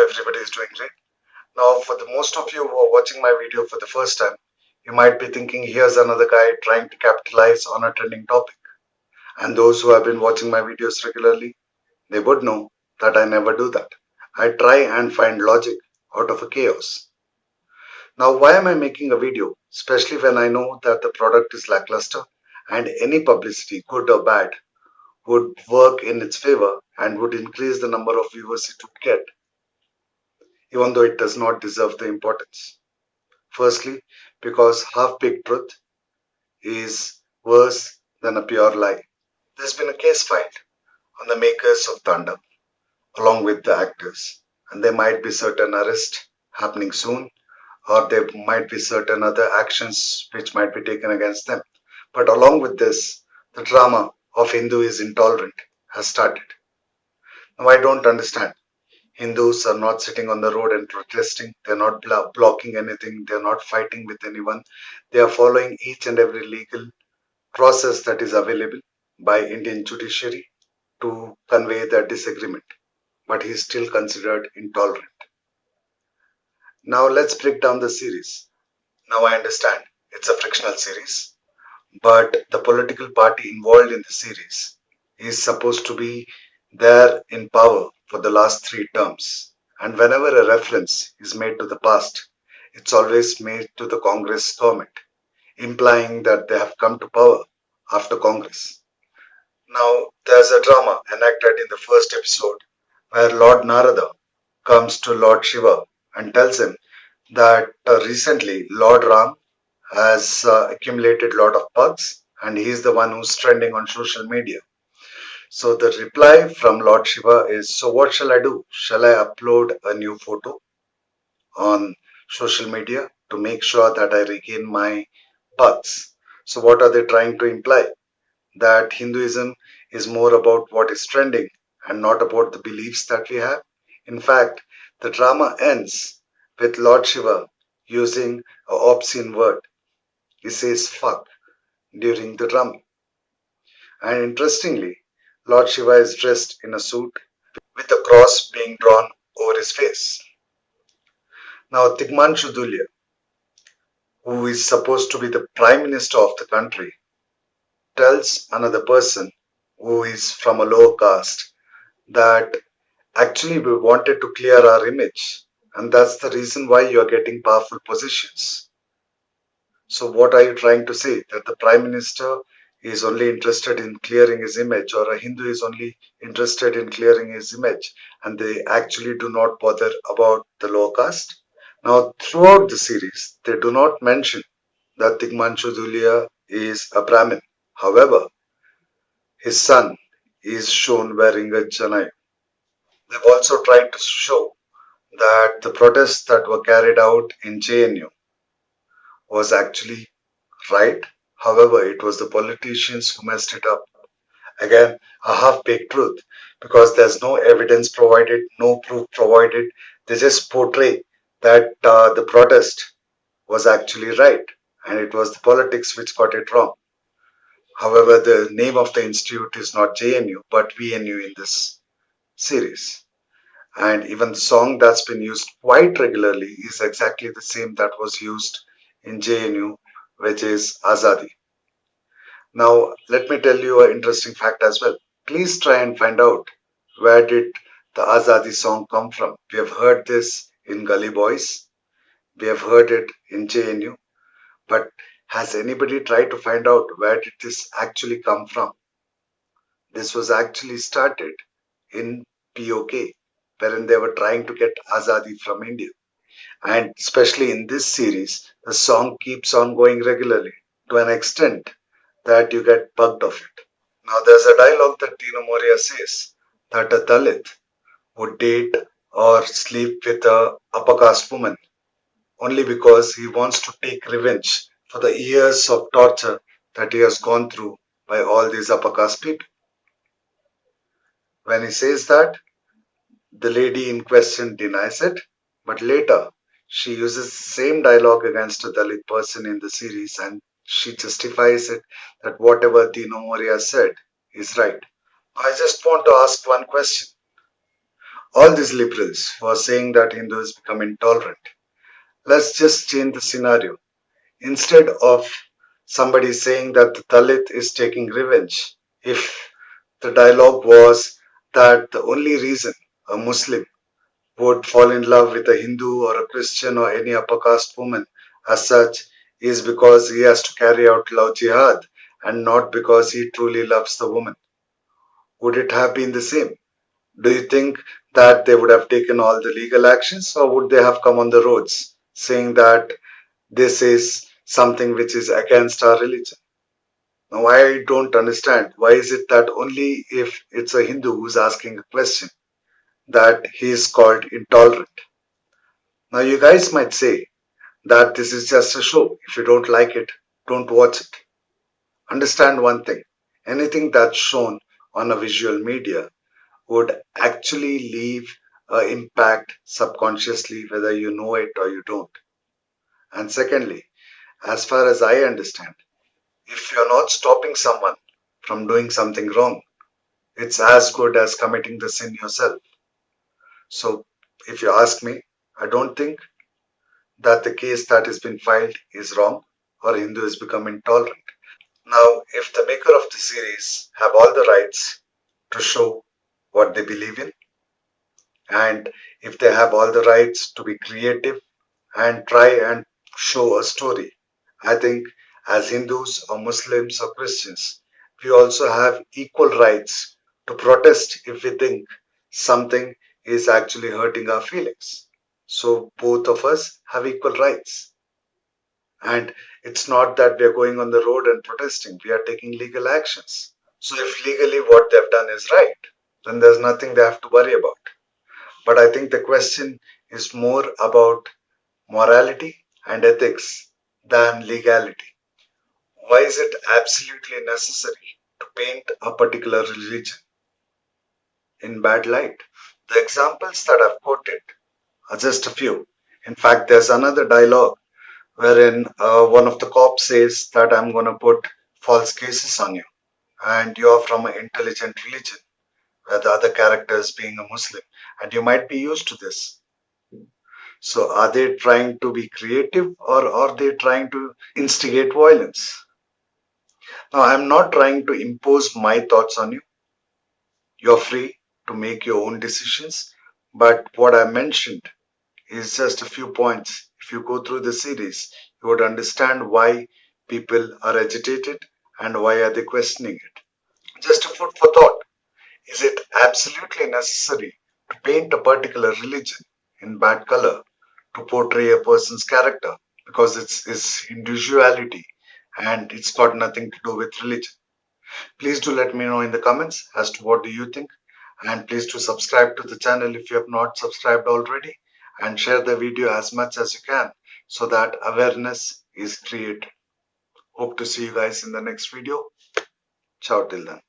everybody is doing great. Now, for the most of you who are watching my video for the first time, you might be thinking, here's another guy trying to capitalize on a trending topic. And those who have been watching my videos regularly, they would know that I never do that. I try and find logic out of a chaos. Now, why am I making a video? Especially when I know that the product is lackluster and any publicity, good or bad, would work in its favor and would increase the number of viewers it would get, even though it does not deserve the importance. Firstly, because half-baked truth is worse than a pure lie. There's been a case filed on the makers of Tandav, along with the actors, and there might be certain arrests happening soon, or there might be certain other actions which might be taken against them. But along with this, the drama of Hindu is intolerant has started. Now, I don't understand. Hindus are not sitting on the road and protesting. They're not blocking anything. They're not fighting with anyone. They are following each and every legal process that is available by Indian judiciary to convey their disagreement. But he is still considered intolerant. Now let's break down the series. Now I understand it's a fictional series, but the political party involved in the series is supposed to be there in power for the last 3 terms. And whenever a reference is made to the past, it's always made to the Congress government, implying that they have come to power after Congress. Now, there's a drama enacted in the first episode where Lord Narada comes to Lord Shiva and tells him that recently Lord Ram has accumulated a lot of bugs and he's the one who's trending on social media. So the reply from Lord Shiva is, so what shall I do? Shall I upload a new photo on social media to make sure that I regain my bugs? So what are they trying to imply? That Hinduism is more about what is trending and not about the beliefs that we have. In fact, the drama ends with Lord Shiva using an obscene word. He says fuck during the drama. And interestingly, Lord Shiva is dressed in a suit with a cross being drawn over his face. Now, Tigmanshu Dhulya, who is supposed to be the Prime Minister of the country, tells another person who is from a lower caste that actually we wanted to clear our image and that's the reason why you are getting powerful positions. So what are you trying to say? That the Prime Minister is only interested in clearing his image, or a Hindu is only interested in clearing his image and they actually do not bother about the lower caste? Now throughout the series they do not mention that Tigmanshu Dhulia is a Brahmin. However, his son is shown wearing a janai. They've also tried to show that the protests that were carried out in JNU was actually right. However, it was the politicians who messed it up. Again, a half-baked truth because there's no evidence provided, no proof provided. They just portray that the protest was actually right and it was the politics which got it wrong. However, the name of the institute is not JNU but VNU in this series. And even the song that's been used quite regularly is exactly the same that was used in JNU, which is Azadi. Now, let me tell you an interesting fact as well. Please try and find out where did the Azadi song come from. We have heard this in Gully Boys, we have heard it in JNU, but has anybody tried to find out where did this actually come from? This was actually started in POK, wherein they were trying to get Azadi from India. And especially in this series, the song keeps on going regularly to an extent that you get bugged of it. Now, there's a dialogue that Dino Moria says that a Dalit would date or sleep with a upper caste woman only because he wants to take revenge for the years of torture that he has gone through by all these upper caste people. When he says that, the lady in question denies it, but later she uses the same dialogue against a Dalit person in the series and she justifies it that whatever Dino Moria said is right. I just want to ask one question. All these liberals who are saying that Hindus become intolerant. Let's just change the scenario. Instead of somebody saying that the Dalit is taking revenge, if the dialogue was that the only reason a Muslim would fall in love with a Hindu or a Christian or any upper caste woman as such is because he has to carry out love jihad and not because he truly loves the woman. Would it have been the same? Do you think that they would have taken all the legal actions or would they have come on the roads saying that this is something which is against our religion? Now, I don't understand. Why is it that only if it's a Hindu who's asking a question that he is called intolerant? Now, you guys might say that this is just a show. If you don't like it, don't watch it. Understand one thing, anything that's shown on a visual media would actually leave an impact subconsciously, whether you know it or you don't. And secondly, as far as I understand, if you're not stopping someone from doing something wrong, it's as good as committing the sin yourself. So, if you ask me, I don't think that the case that has been filed is wrong or Hindu has become intolerant. Now, if the maker of the series have all the rights to show what they believe in, and if they have all the rights to be creative and try and show a story, I think as Hindus or Muslims or Christians, we also have equal rights to protest if we think something is actually hurting our feelings. So both of us have equal rights. And it's not that we are going on the road and protesting, we are taking legal actions. So if legally what they've done is right, then there's nothing they have to worry about. But I think the question is more about morality and ethics than legality. Why is it absolutely necessary to paint a particular religion in bad light? The examples that I've quoted are just a few. In fact, there's another dialogue wherein one of the cops says that I'm going to put false cases on you and you're from an intelligent religion where the other character is being a Muslim and you might be used to this. So are they trying to be creative or are they trying to instigate violence? Now, I'm not trying to impose my thoughts on you. You're free to make your own decisions. But what I mentioned is just a few points. If you go through the series, you would understand why people are agitated and why are they questioning it. Just a food for thought. Is it absolutely necessary to paint a particular religion in bad color to portray a person's character because it's individuality and it's got nothing to do with religion? Please do let me know in the comments as to what do you think, and please do subscribe to the channel if you have not subscribed already, and share the video as much as you can so that awareness is created. Hope to see you guys in the next video. Ciao till then.